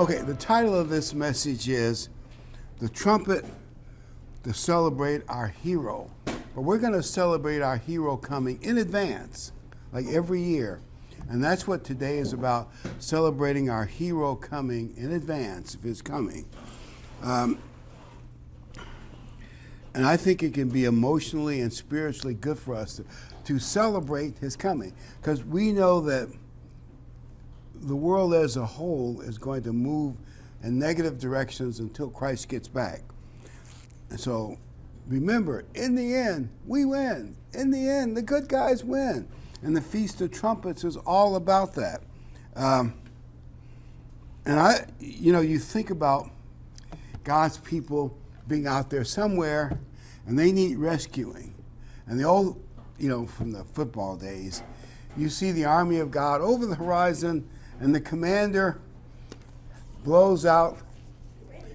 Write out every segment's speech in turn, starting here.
Okay, the title of this message is The Trumpet to Celebrate Our Hero. But we're going to celebrate our hero coming in advance, like every year. And that's what today is about, celebrating our hero coming in advance, if it's coming. And I think it can be emotionally and spiritually good for us to celebrate his coming, because we know that the world as a whole is going to move in negative directions until Christ gets back. And so remember, in the end, we win. In the end, the good guys win. And the Feast of Trumpets is all about that. You think about God's people being out there somewhere and they need rescuing. And the old, from the football days, you see the army of God over the horizon, and the commander blows out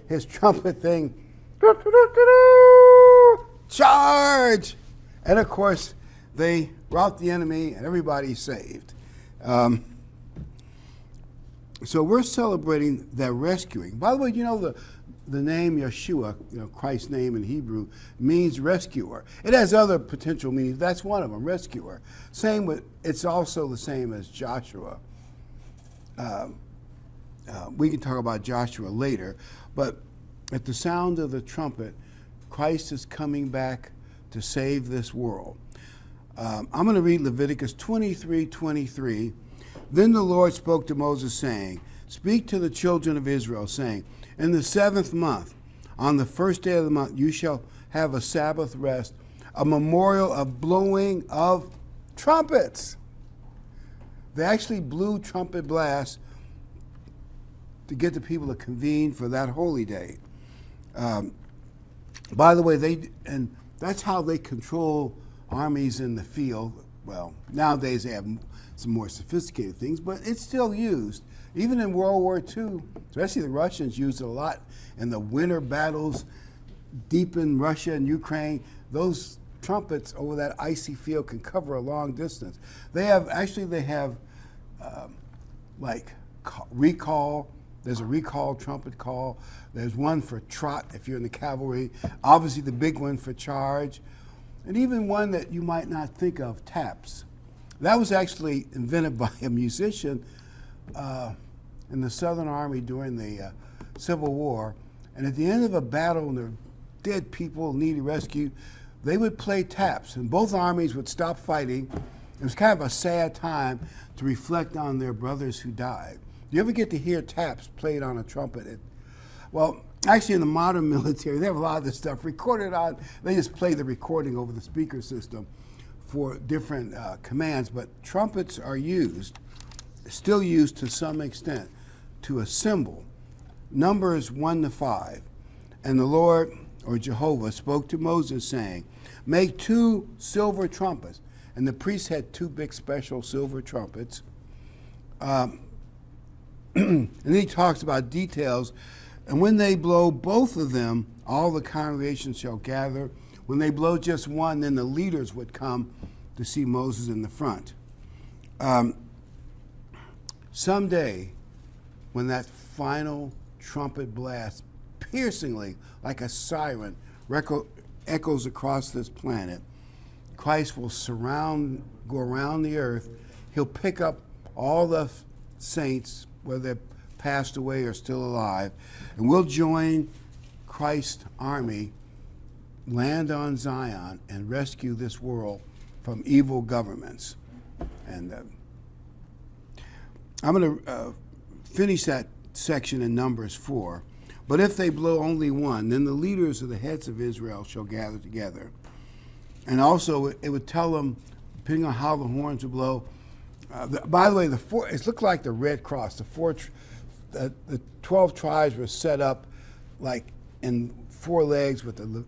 his trumpet thing, charge! And of course, they rout the enemy and everybody's saved. So we're celebrating that rescuing. By the way, the name Yeshua, Christ's name in Hebrew, means rescuer. It has other potential meanings. That's one of them, rescuer. It's also the same as Joshua. We can talk about Joshua later, but at the sound of the trumpet, Christ is coming back to save this world. I'm going to read Leviticus 23:23. Then the Lord spoke to Moses, saying, "Speak to the children of Israel, saying, in the 7th month, on the first day of the month, you shall have a Sabbath rest, a memorial of blowing of trumpets." They actually blew trumpet blasts to get the people to convene for that holy day. By the way, that's how they control armies in the field. Well, nowadays they have some more sophisticated things, but it's still used. Even in World War II, especially the Russians used it a lot in the winter battles deep in Russia and Ukraine. Those trumpets over that icy field can cover a long distance. They have recall. There's a recall trumpet call. There's one for trot if you're in the cavalry. Obviously the big one for charge. And even one that you might not think of, taps. That was actually invented by a musician in the Southern Army during the Civil War. And at the end of a battle, when there were dead people needed rescue, they would play taps, and both armies would stop fighting. It was kind of a sad time to reflect on their brothers who died. Do you ever get to hear taps played on a trumpet? Actually in the modern military, they have a lot of this stuff recorded on, they just play the recording over the speaker system for different commands, but trumpets are still used to some extent, to a symbol. Numbers 1-5. And the Lord, or Jehovah, spoke to Moses, saying, "Make 2 silver trumpets." And the priests had 2 big special silver trumpets. And then he talks about details. "And when they blow both of them, all the congregation shall gather. When they blow just one, then the leaders would come to see Moses in the front." Someday, when that final trumpet blast, piercingly like a siren, echoes across this planet, Christ will go around the earth. He'll pick up all the saints, whether they're passed away or still alive, and we'll join Christ's army, land on Zion, and rescue this world from evil governments. And I'm going to finish that section in Numbers 4. "But if they blow only one, then the leaders of the heads of Israel shall gather together." And also, it would tell them, depending on how the horns would blow. By the way, it looked like the Red Cross. The 12 tribes were set up like in 4 legs with the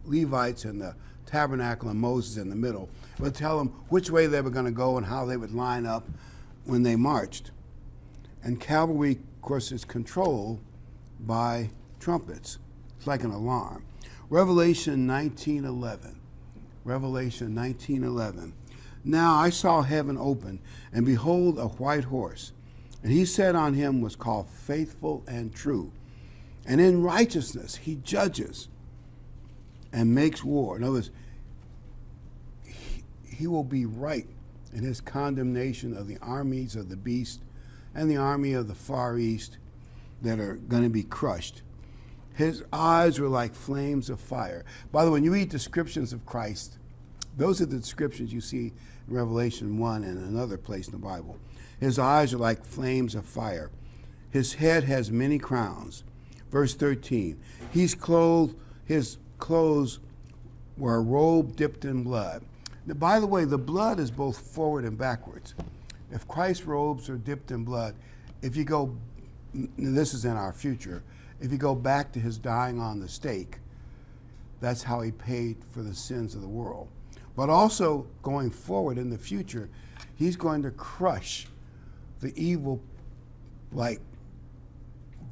Levites and the tabernacle and Moses in the middle. It would tell them which way they were going to go and how they would line up when they marched. And cavalry, of course, is controlled by trumpets. It's like an alarm. Revelation 19:11. Revelation 19:11. "Now I saw heaven open, and behold, a white horse, And he said on him was called Faithful and True. And in righteousness he judges and makes war. In other words, he will be right in his condemnation of the armies of the beast and the army of the Far East that are going to be crushed. His eyes were like flames of fire. By the way, when you read descriptions of Christ, those are the descriptions you see in Revelation 1 and another place in the Bible. His eyes are like flames of fire. His head has many crowns. Verse 13, his clothes were a robe dipped in blood. Now, by the way, the blood is both forward and backwards. If Christ's robes are dipped in blood, if you go, this is in our future, if you go back to his dying on the stake, that's how he paid for the sins of the world. But also going forward in the future, he's going to crush the evil, like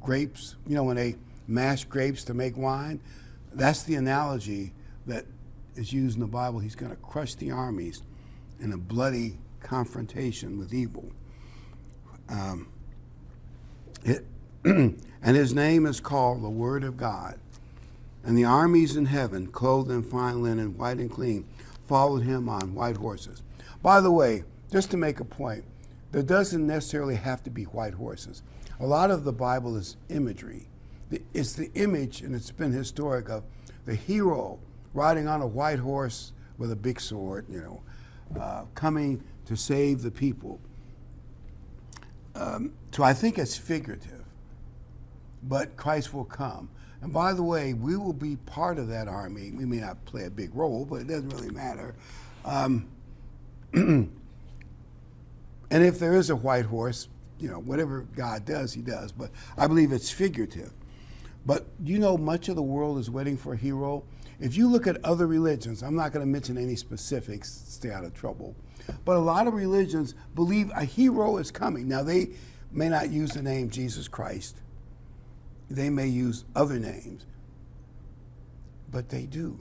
grapes, you know, when they mash grapes to make wine. That's the analogy that is used in the Bible. He's going to crush the armies in a bloody confrontation with evil. And his name is called the Word of God. And the armies in heaven, clothed in fine linen, white and clean, followed him on white horses. By the way, just to make a point, there doesn't necessarily have to be white horses. A lot of the Bible is imagery. It's the image, and it's been historic, of the hero riding on a white horse with a big sword, you know, coming to save the people. So I think it's figurative, but Christ will come. And by the way, we will be part of that army. We may not play a big role, but it doesn't really matter. And if there is a white horse, you know, whatever God does, he does. But I believe it's figurative. But you know, much of the world is waiting for a hero. If you look at other religions, I'm not going to mention any specifics, stay out of trouble. But a lot of religions believe a hero is coming. Now, they may not use the name Jesus Christ. They may use other names. But they do.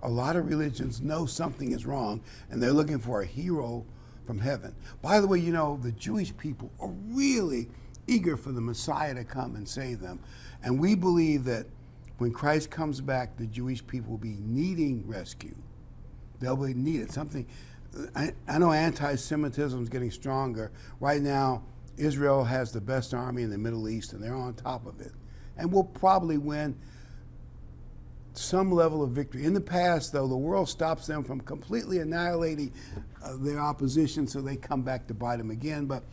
A lot of religions know something is wrong, and they're looking for a hero from heaven. By the way, you know, the Jewish people are really eager for the Messiah to come and save them. And we believe that when Christ comes back, the Jewish people will be needing rescue. They'll be needed. Something. I know anti-Semitism is getting stronger. Right now, Israel has the best army in the Middle East, and they're on top of it. And we'll probably win some level of victory. In the past, though, the world stops them from completely annihilating their opposition, so they come back to bite them again. But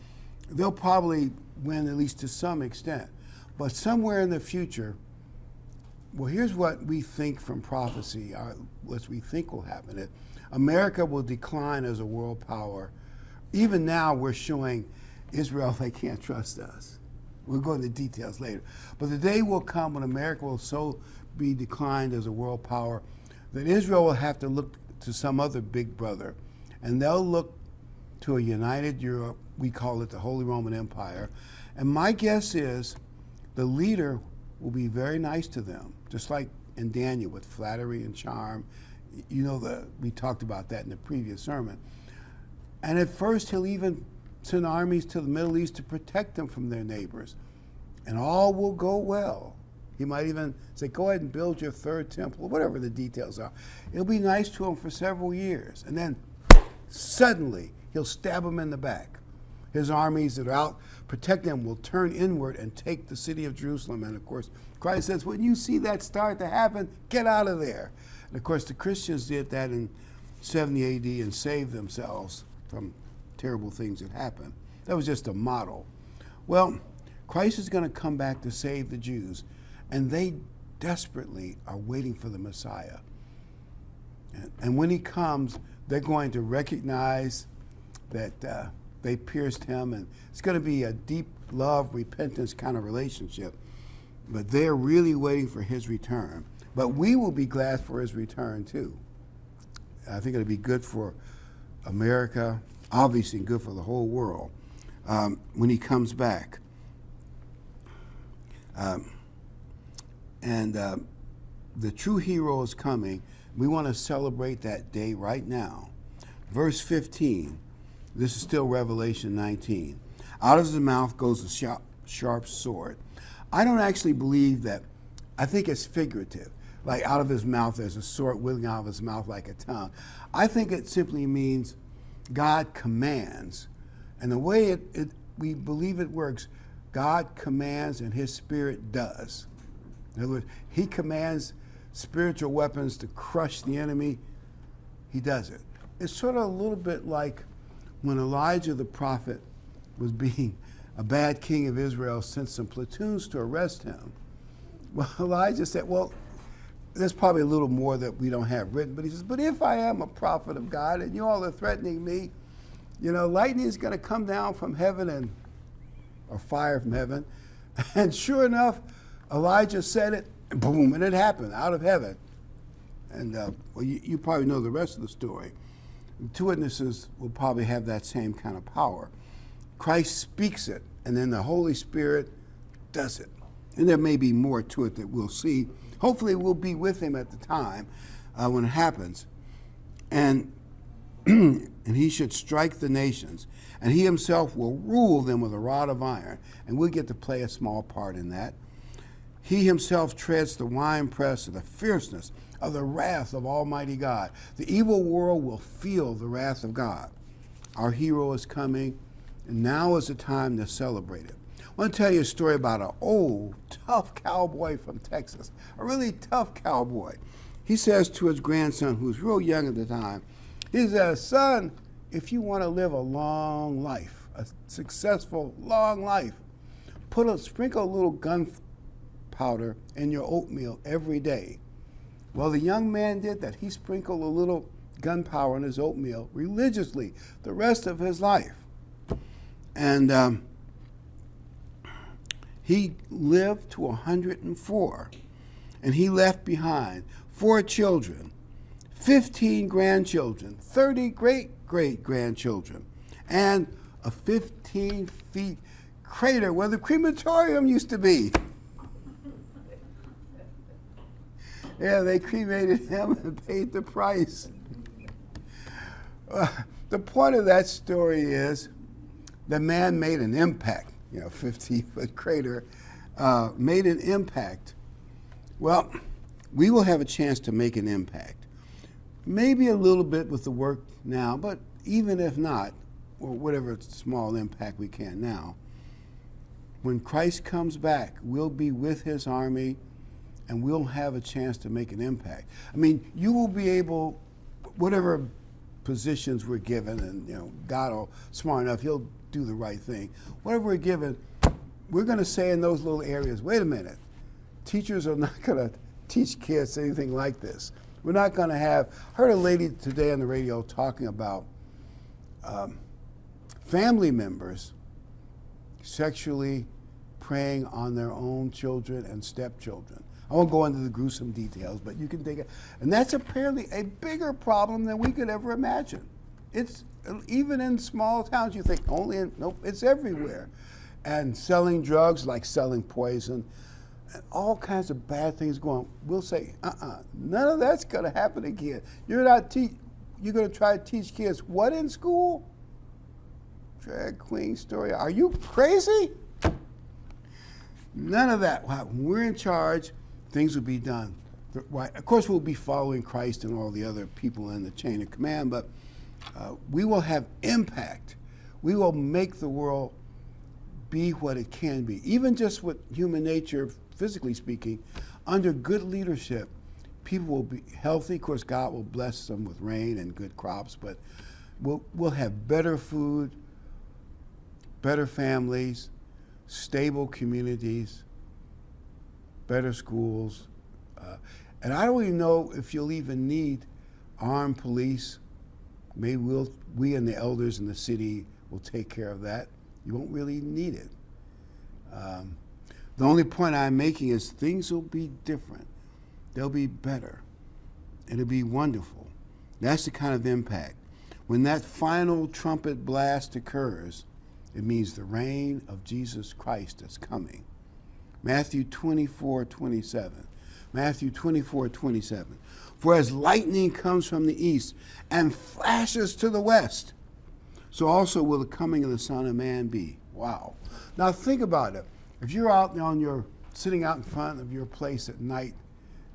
they'll probably win, at least to some extent. But somewhere in the future, well, here's what we think from prophecy, what we think will happen. America will decline as a world power. Even now, we're showing Israel they can't trust us. We'll go into details later. But the day will come when America will so be declined as a world power that Israel will have to look to some other big brother. And they'll look to a united Europe. We call it the Holy Roman Empire. And my guess is the leader will be very nice to them, just like in Daniel with flattery and charm. You know, we talked about that in the previous sermon. And at first, he'll even send armies to the Middle East to protect them from their neighbors. And all will go well. He might even say, go ahead and build your third temple, whatever the details are. It'll be nice to him for several years. And then suddenly, he'll stab them in the back. His armies that are out protecting them will turn inward and take the city of Jerusalem. And of course, Christ says, when you see that start to happen, get out of there. And of course, the Christians did that in 70 AD and saved themselves from terrible things that happened. That was just a model. Well, Christ is going to come back to save the Jews, and they desperately are waiting for the Messiah. And when he comes, they're going to recognize that they pierced him, and it's going to be a deep love, repentance kind of relationship. But they're really waiting for his return. But we will be glad for his return, too. I think it'll be good for America, obviously good for the whole world when he comes back. The true hero is coming. We want to celebrate that day right now. Verse 15, this is still Revelation 19. Out of his mouth goes a sharp sword. I don't actually believe that. I think it's figurative. Like out of his mouth, there's a sword whizzing out of his mouth like a tongue. I think it simply means God commands. And the way we believe it works, God commands and his spirit does. In other words, he commands spiritual weapons to crush the enemy. He does it. It's sort of a little bit like when Elijah the prophet was being a bad king of Israel, sent some platoons to arrest him. Well, Elijah said, well, there's probably a little more that we don't have written, but he says, but if I am a prophet of God and you all are threatening me, lightning is going to come down from heaven or fire from heaven. And sure enough, Elijah said it, and boom, and it happened out of heaven. And well, you probably know the rest of the story. Two witnesses will probably have that same kind of power. Christ speaks it, and then the Holy Spirit does it. And there may be more to it that we'll see. Hopefully we'll be with him at the time when it happens. And he should strike the nations, and he himself will rule them with a rod of iron, and we'll get to play a small part in that. He himself treads the winepress of the fierceness of the wrath of Almighty God. The evil world will feel the wrath of God. Our hero is coming, and now is the time to celebrate it. I want to tell you a story about an old, tough cowboy from Texas, a really tough cowboy. He says to his grandson, who was real young at the time, he says, son, if you want to live a long life, a successful, long life, sprinkle a little gunpowder in your oatmeal every day. Well, the young man did that. He sprinkled a little gunpowder in his oatmeal religiously the rest of his life. And he lived to 104. And he left behind 4 children, 15 grandchildren, 30 great-great-grandchildren, and a 15-foot crater where the crematorium used to be. Yeah, they cremated him and paid the price. The point of that story is the man made an impact. 15-foot crater made an impact. Well, we will have a chance to make an impact. Maybe a little bit with the work now, but even if not, or whatever small impact we can now, when Christ comes back, we'll be with his army and we'll have a chance to make an impact. I mean, you will be able, whatever positions we're given, and God will, smart enough, he'll do the right thing. Whatever we're given, we're going to say in those little areas, wait a minute, teachers are not going to teach kids anything like this. We're not going to have, I heard a lady today on the radio talking about family members sexually preying on their own children and stepchildren. I won't go into the gruesome details, but you can take it. And that's apparently a bigger problem than we could ever imagine. It's even in small towns, you think nope, it's everywhere. And selling drugs like selling poison, and all kinds of bad things going on. We'll say, none of that's going to happen again. You're going to try to teach kids what in school? Drag queen story. Are you crazy? None of that. When we're in charge, things will be done. Of course, we'll be following Christ and all the other people in the chain of command, but we will have impact. We will make the world be what it can be. Even just with human nature, physically speaking, under good leadership, people will be healthy. Of course, God will bless them with rain and good crops, but we'll have better food, better families, stable communities, better schools. And I don't even know if you'll even need armed police. Maybe we and the elders in the city will take care of that. You won't really need it. The only point I'm making is things will be different. They'll be better. It'll be wonderful. That's the kind of impact. When that final trumpet blast occurs, it means the reign of Jesus Christ is coming. Matthew 24:27. Matthew 24:27. For as lightning comes from the east and flashes to the west, so also will the coming of the Son of Man be. Wow. Now think about it. If you're out on sitting out in front of your place at night,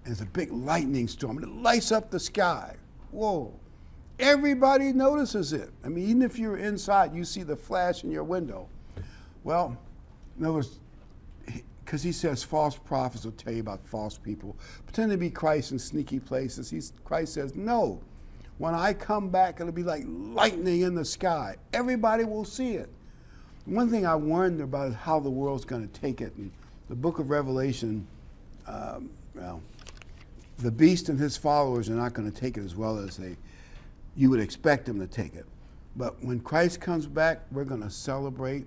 and it's a big lightning storm, and it lights up the sky. Whoa. Everybody notices it. I mean, even if you're inside, you see the flash in your window. Well, in other words, because he says false prophets will tell you about false people, pretend to be Christ in sneaky places. Christ says, no. When I come back, it'll be like lightning in the sky. Everybody will see it. One thing I warned about is how the world's going to take it. In the book of Revelation, the beast and his followers are not going to take it as well as you would expect them to take it. But when Christ comes back, we're going to celebrate,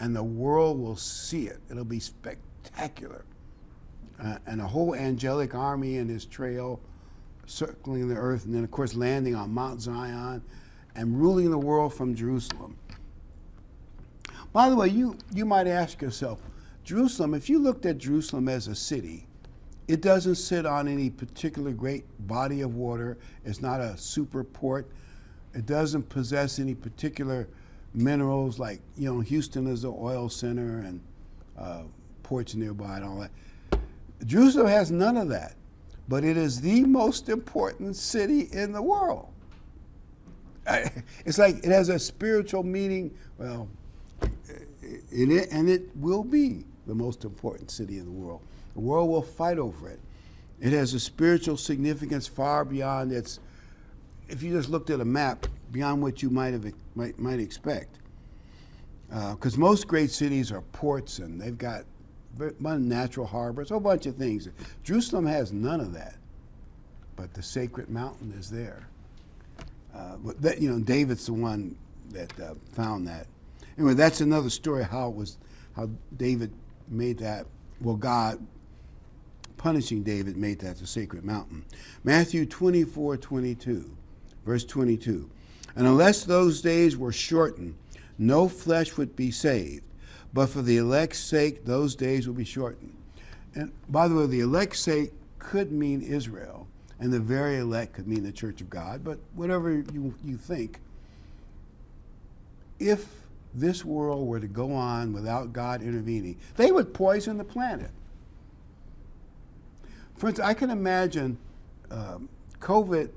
and the world will see it. It'll be spectacular. And a whole angelic army in his trail, circling the earth, and then, of course, landing on Mount Zion and ruling the world from Jerusalem. By the way, you might ask yourself, Jerusalem, if you looked at Jerusalem as a city, it doesn't sit on any particular great body of water. It's not a super port. It doesn't possess any particular minerals like, Houston is the oil center and ports nearby and all that. Jerusalem has none of that, but it is the most important city in the world. It's like it has a spiritual meaning. Well, it will be the most important city in the world. The world will fight over it. It has a spiritual significance far beyond its, if you just looked at a map, beyond what you might expect. Because most great cities are ports, and they've got natural harbors, a whole bunch of things. Jerusalem has none of that, but the sacred mountain is there. David's the one that found that. Anyway, that's another story how David made that. Well, God, punishing David, made that the sacred mountain. Matthew 24:22, verse 22. And unless those days were shortened, no flesh would be saved. But for the elect's sake, those days will be shortened. And by the way, the elect's sake could mean Israel, and the very elect could mean the Church of God. But whatever you think, if this world were to go on without God intervening, they would poison the planet. For instance, I can imagine COVID,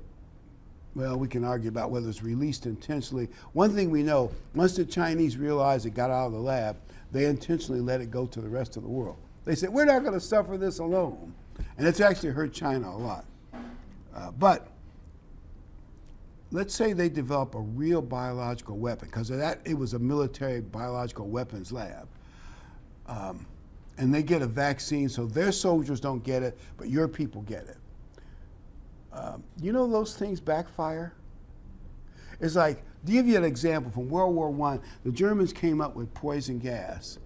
well, we can argue about whether it's released intentionally. One thing we know, once the Chinese realized it got out of the lab, they intentionally let it go to the rest of the world. They said, we're not going to suffer this alone. And it's actually hurt China a lot. But let's say they develop a real biological weapon, because of that, it was a military biological weapons lab. And they get a vaccine so their soldiers don't get it, but your people get it. Those things backfire? It's like, to give you an example, from World War I, the Germans came up with poison gas,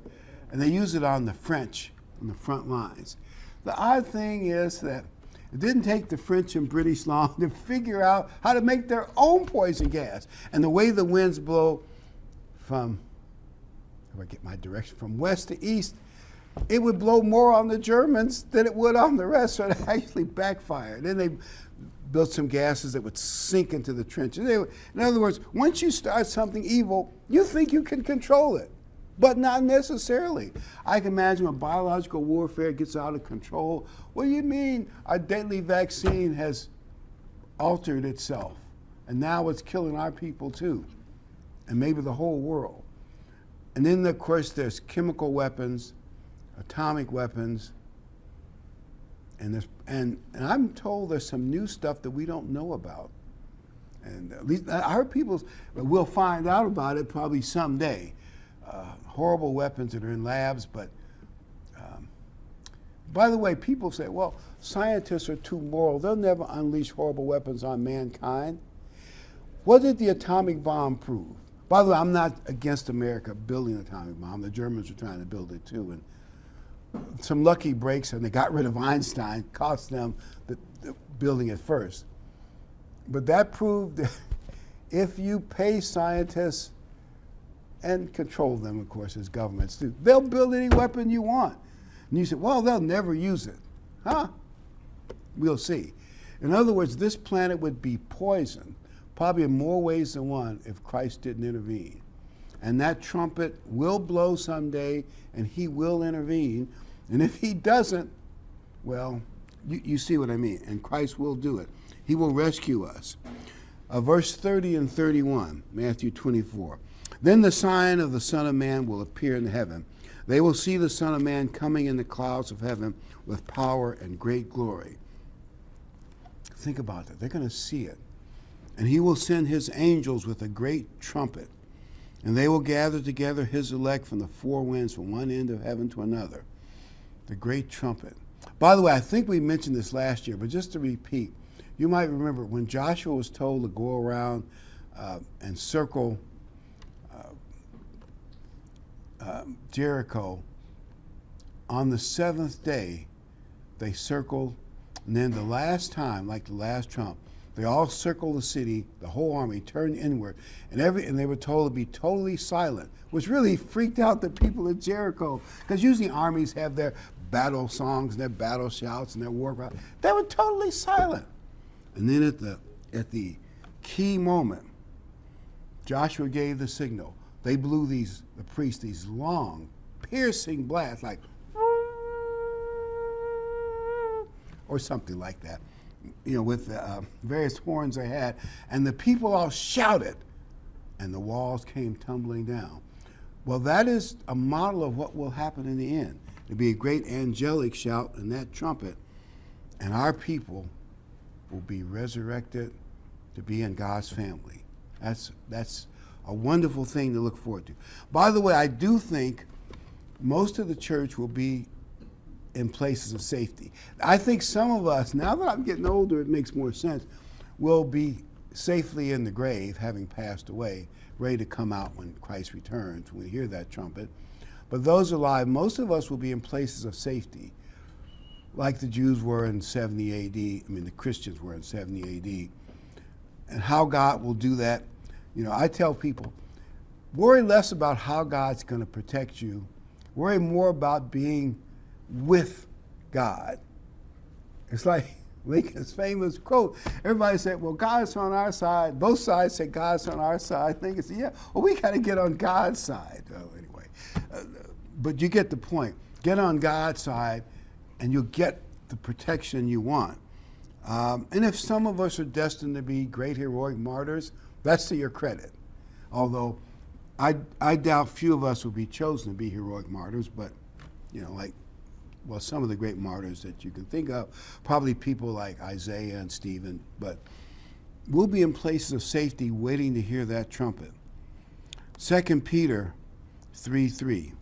and they used it on the French on the front lines. The odd thing is that it didn't take the French and British long to figure out how to make their own poison gas. And the way the winds blow from, if I get my direction, from west to east, it would blow more on the Germans than it would on the rest, so it actually backfired. Then they built some gases that would sink into the trenches. In other words, once you start something evil, you think you can control it, but not necessarily. I can imagine when biological warfare gets out of control. What do you mean our deadly vaccine has altered itself, and now it's killing our people too, and maybe the whole world? And then, of course, there's chemical weapons, atomic weapons, and I'm told there's some new stuff that we don't know about. And at least I heard we'll find out about it probably someday. Horrible weapons that are in labs, but by the way, people say, well, scientists are too moral. They'll never unleash horrible weapons on mankind. What did the atomic bomb prove? By the way, I'm not against America building an atomic bomb. The Germans are trying to build it too. And some lucky breaks, and they got rid of Einstein, cost them the building it first. But that proved that if you pay scientists and control them, of course, as governments do, they'll build any weapon you want. And you say, well, they'll never use it. Huh? We'll see. In other words, this planet would be poisoned, probably in more ways than one, if Christ didn't intervene. and that trumpet will blow someday, and he will intervene. And if he doesn't, well, you see what I mean. And Christ will do it. He will rescue us. Verse 30 and 31, Matthew 24. Then the sign of the Son of Man will appear in heaven. They will see the Son of Man coming in the clouds of heaven with power and great glory. Think about that. They're going to see it. And he will send his angels with a great trumpet, and they will gather together his elect from the four winds, from one end of heaven to another. The great trumpet. By the way, I think we mentioned this last year, but just to repeat, you might remember when Joshua was told to go around and circle Jericho, on the seventh day, they circled, and then the last time, like the last trump, they all circled the city, the whole army turned inward, and they were told to be totally silent, which really freaked out the people of Jericho, because usually armies have their battle songs and their battle shouts and their war cries. They were totally silent. And then at the key moment, Joshua gave the signal. They blew the priests, these long, piercing blasts, like, or something like that, with various horns they had. And the people all shouted, and the walls came tumbling down. Well, that is a model of what will happen in the end. There'll be a great angelic shout and that trumpet, and our people will be resurrected to be in God's family. That's a wonderful thing to look forward to. By the way, I do think most of the church will be in places of safety. I think some of us, now that I'm getting older, it makes more sense, will be safely in the grave, having passed away, ready to come out when Christ returns, when we hear that trumpet. But those alive, most of us will be in places of safety, like the Jews were in 70 AD. I mean, the Christians were in 70 AD. And how God will do that, I tell people, worry less about how God's going to protect you. Worry more about being with God. It's like Lincoln's famous quote. Everybody said, well, God's on our side. Both sides said God's on our side. Lincoln said, yeah, well, we got to get on God's side. Anyway, but you get the point. Get on God's side, and you'll get the protection you want. And if some of us are destined to be great heroic martyrs, that's to your credit. Although I doubt few of us will be chosen to be heroic martyrs, but some of the great martyrs that you can think of, probably people like Isaiah and Stephen, but we'll be in places of safety waiting to hear that trumpet. 2 Peter 3:3,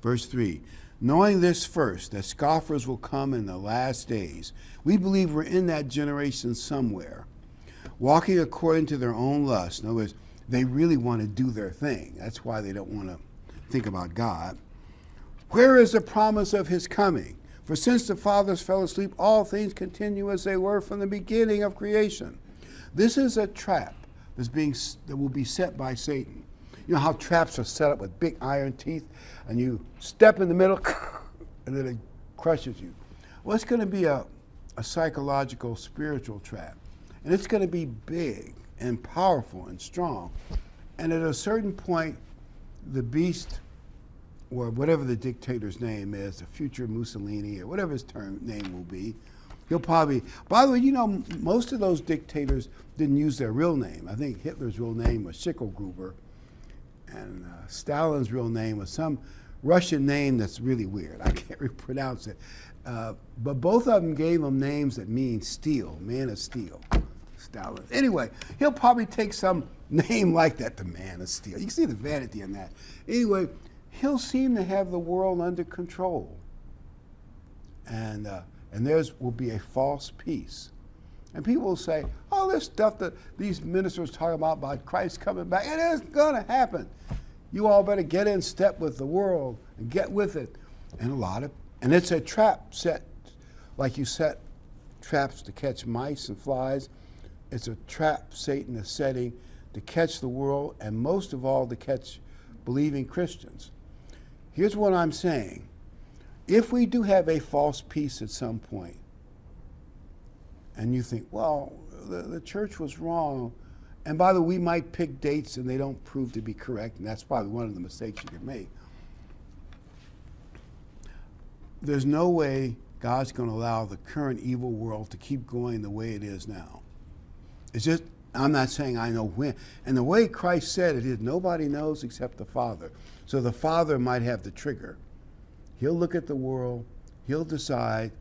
verse 3, knowing this first, that scoffers will come in the last days. We believe we're in that generation somewhere, walking according to their own lust. In other words, they really want to do their thing. That's why they don't want to think about God. Where is the promise of his coming? For since the fathers fell asleep, all things continue as they were from the beginning of creation. This is a trap that will be set by Satan. You know how traps are set up with big iron teeth, and you step in the middle, and then it crushes you. Well, it's going to be a psychological, spiritual trap. And it's going to be big and powerful and strong. And at a certain point, the beast, or whatever the dictator's name is, the future Mussolini, or whatever his name will be, he'll probably, by the way, most of those dictators didn't use their real name. I think Hitler's real name was Schicklgruber, and Stalin's real name was some Russian name that's really weird. I can't pronounce it. But both of them gave him names that mean steel, man of steel, Stalin. Anyway, he'll probably take some name like that, the man of steel. You can see the vanity in that. Anyway, he'll seem to have the world under control. And theirs will be a false peace. And people will say, oh, this stuff that these ministers talk about Christ coming back, it isn't going to happen. You all better get in step with the world and get with it. And it's a trap set, like you set traps to catch mice and flies. It's a trap Satan is setting to catch the world, and most of all to catch believing Christians. Here's what I'm saying. If we do have a false peace at some point, and you think, well, the church was wrong, And by the way, we might pick dates and they don't prove to be correct, and that's probably one of the mistakes you can make. There's no way God's going to allow the current evil world to keep going the way it is now. It's just, I'm not saying I know when. And the way Christ said it is, nobody knows except the Father. So the Father might have the trigger. He'll look at the world, he'll decide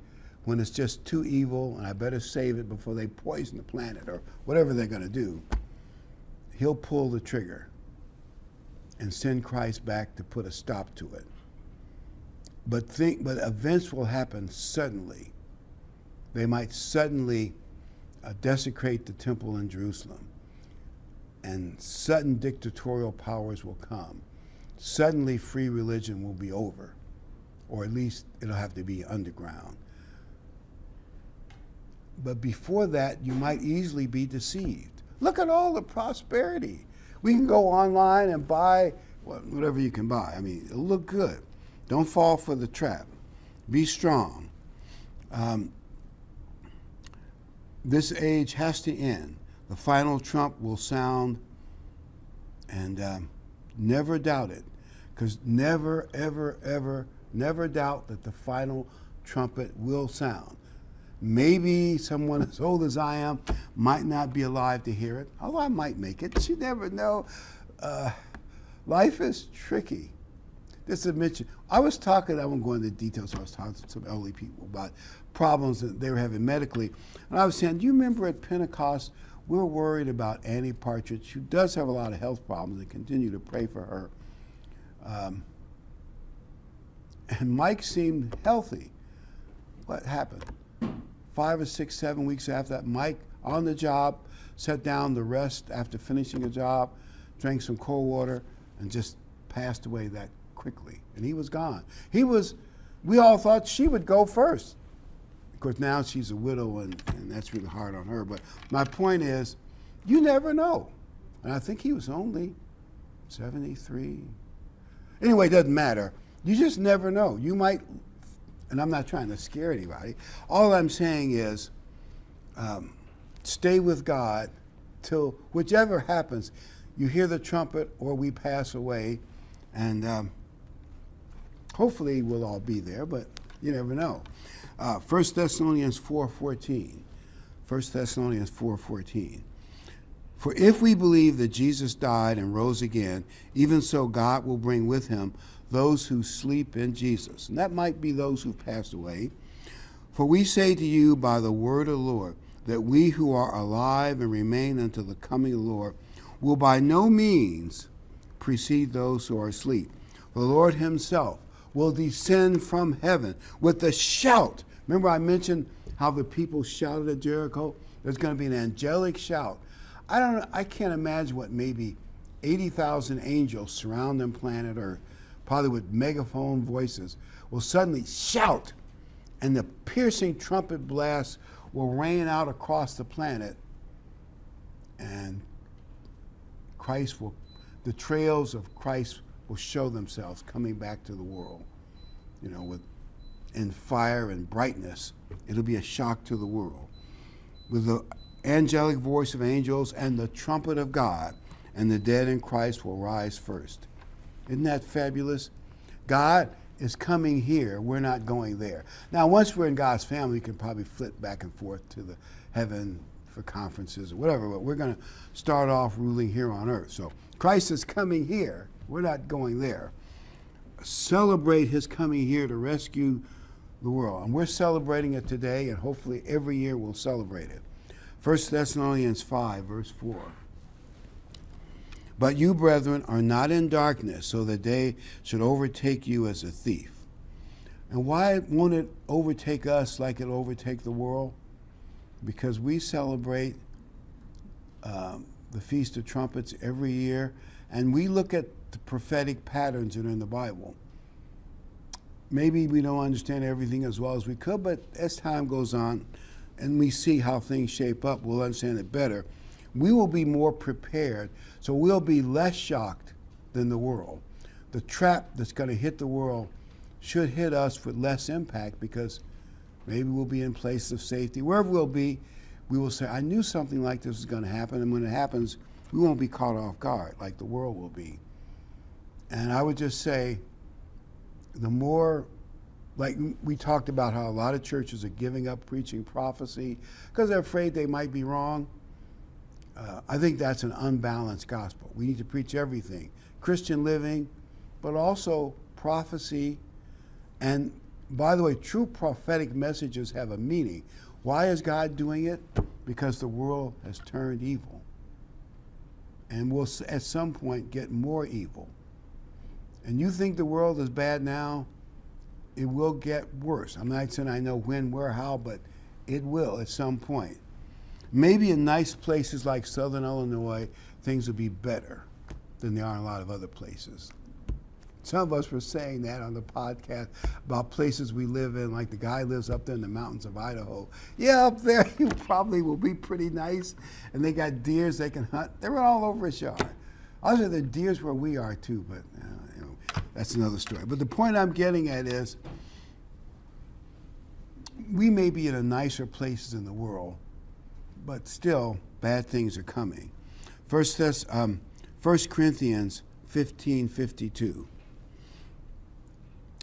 when it's just too evil and I better save it before they poison the planet or whatever they're going to do. He'll pull the trigger and send Christ back to put a stop to it. But events will happen suddenly. They might suddenly desecrate the temple in Jerusalem, and sudden dictatorial powers will come. Suddenly free religion will be over, or at least it'll have to be underground. But before that, you might easily be deceived. Look at all the prosperity. We can go online and buy whatever you can buy. I mean, it'll look good. Don't fall for the trap. Be strong. This age has to end. The final trump will sound, and never doubt it. Because never, ever, ever, never doubt that the final trumpet will sound. Maybe someone as old as I am might not be alive to hear it, although I might make it. You never know. Life is tricky. Just admit you. I won't go into details, I was talking to some elderly people about problems that they were having medically. And I was saying, do you remember at Pentecost, we were worried about Annie Partridge, who does have a lot of health problems, and continue to pray for her. And Mike seemed healthy. What happened? 5 or 6, 7 weeks after that, Mike, on the job, sat down to rest after finishing a job, drank some cold water, and just passed away that quickly. And he was gone. We all thought she would go first. Of course, now she's a widow, and that's really hard on her. But my point is, you never know. And I think he was only 73. Anyway, it doesn't matter. You just never know. You might, and I'm not trying to scare anybody. All I'm saying is, stay with God till whichever happens, you hear the trumpet or we pass away, and hopefully we'll all be there, but you never know. 1 Thessalonians 4:14. 1 Thessalonians 4:14. For if we believe that Jesus died and rose again, even so God will bring with him those who sleep in Jesus. And that might be those who passed away. For we say to you by the word of the Lord, that we who are alive and remain until the coming of the Lord will by no means precede those who are asleep. For the Lord himself will descend from heaven with a shout. Remember I mentioned how the people shouted at Jericho? There's going to be an angelic shout. I can't imagine what maybe 80,000 angels surrounding planet Earth, probably with megaphone voices, will suddenly shout, and the piercing trumpet blast will rain out across the planet, and the trails of Christ will show themselves coming back to the world, in fire and brightness. It'll be a shock to the world. With the angelic voice of angels and the trumpet of God, and the dead in Christ will rise first. Isn't that fabulous? God is coming here. We're not going there. Now, once we're in God's family, we can probably flip back and forth to the heaven for conferences or whatever, but we're going to start off ruling here on earth. So Christ is coming here. We're not going there. Celebrate his coming here to rescue the world. And we're celebrating it today, and hopefully every year we'll celebrate it. 1 Thessalonians 5, verse 4. But you, brethren, are not in darkness, so the day should overtake you as a thief. And why won't it overtake us like it'll overtake the world? Because we celebrate the Feast of Trumpets every year, and we look at the prophetic patterns that are in the Bible. Maybe we don't understand everything as well as we could, but as time goes on and we see how things shape up, we'll understand it better. We will be more prepared, so we'll be less shocked than the world. The trap that's going to hit the world should hit us with less impact, because maybe we'll be in places of safety. Wherever we'll be, we will say, I knew something like this was going to happen, and when it happens, we won't be caught off guard like the world will be. And I would just say, the more, like we talked about how a lot of churches are giving up preaching prophecy because they're afraid they might be wrong. I think that's an unbalanced gospel. We need to preach everything, Christian living, but also prophecy. And by the way, true prophetic messages have a meaning. Why is God doing it? Because the world has turned evil. And will at some point get more evil. And you think the world is bad now, it will get worse. I'm not saying I know when, where, how, but it will at some point. Maybe in nice places like Southern Illinois, things will be better than they are in a lot of other places. Some of us were saying that on the podcast about places we live in, like the guy lives up there in the mountains of Idaho. Yeah, up there you probably will be pretty nice, and they got deers they can hunt. They're all over his yard. Other than deers where we are too, but that's another story. But the point I'm getting at is, we may be in a nicer places in the world, but still bad things are coming. 1 Corinthians 15:52.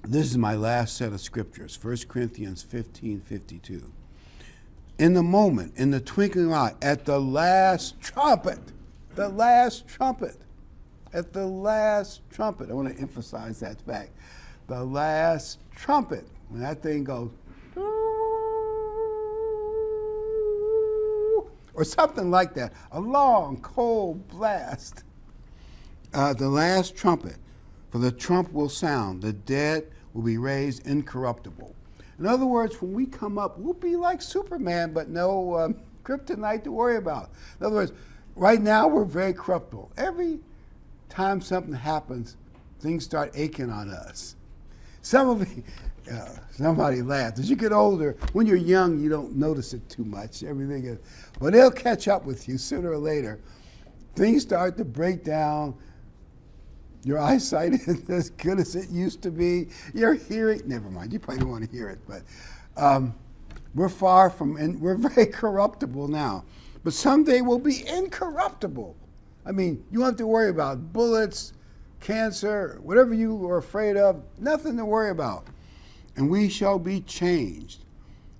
This is my last set of scriptures, 1 Corinthians 15:52. In the moment, in the twinkling of an eye, at the last trumpet, at the last trumpet. I want to emphasize that fact. The last trumpet, when that thing goes, or something like that, a long, cold blast. The last trumpet, for the trump will sound, the dead will be raised incorruptible. In other words, when we come up, we'll be like Superman, but no kryptonite to worry about. In other words, right now we're very corruptible. Every time something happens, things start aching on us. Somebody laughed. As you get older, when you're young, you don't notice it too much. Everything is, but it'll catch up with you sooner or later. Things start to break down. Your eyesight isn't as good as it used to be. Your hearing, never mind, you probably don't want to hear it, but we're far from, and we're very corruptible now. But someday we'll be incorruptible. I mean, you don't have to worry about bullets, cancer, whatever you are afraid of, nothing to worry about. And we shall be changed.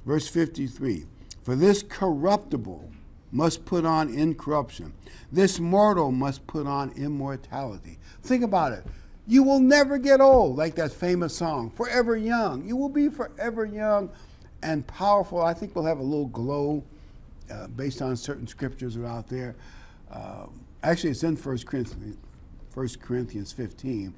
Verse 53, for this corruptible must put on incorruption. This mortal must put on immortality. Think about it. You will never get old, like that famous song, forever young. You will be forever young and powerful. I think we'll have a little glow based on certain scriptures that are out there. Actually, it's in 1 Corinthians 15.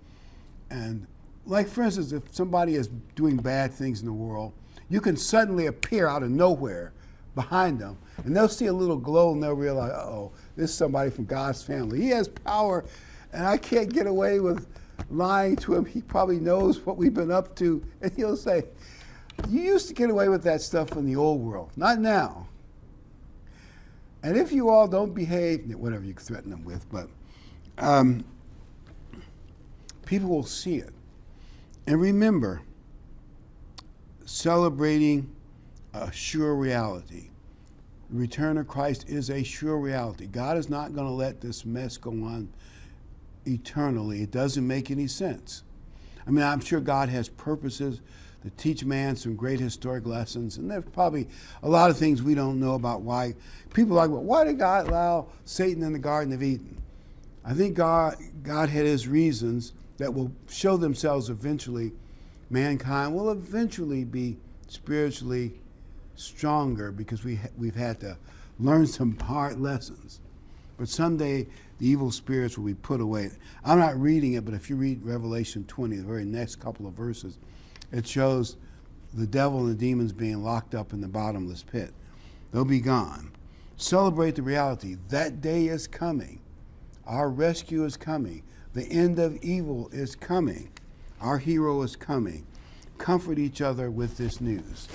And like, for instance, if somebody is doing bad things in the world, you can suddenly appear out of nowhere behind them, and they'll see a little glow and they'll realize, uh-oh, this is somebody from God's family. He has power, and I can't get away with lying to him. He probably knows what we've been up to, and he'll say, you used to get away with that stuff in the old world, not now. And if you all don't behave, whatever you threaten them with, but people will see it. And remember, celebrating a sure reality. The return of Christ is a sure reality. God is not going to let this mess go on eternally. It doesn't make any sense. I mean, I'm sure God has purposes to teach man some great historic lessons, and there's probably a lot of things we don't know about why. People are like, well, why did God allow Satan in the Garden of Eden? I think God had his reasons that will show themselves eventually. Mankind will eventually be spiritually stronger because we've had to learn some hard lessons. But someday the evil spirits will be put away. I'm not reading it, but if you read Revelation 20, the very next couple of verses, it shows the devil and the demons being locked up in the bottomless pit. They'll be gone. Celebrate the reality. That day is coming. Our rescue is coming. The end of evil is coming. Our hero is coming. Comfort each other with this news.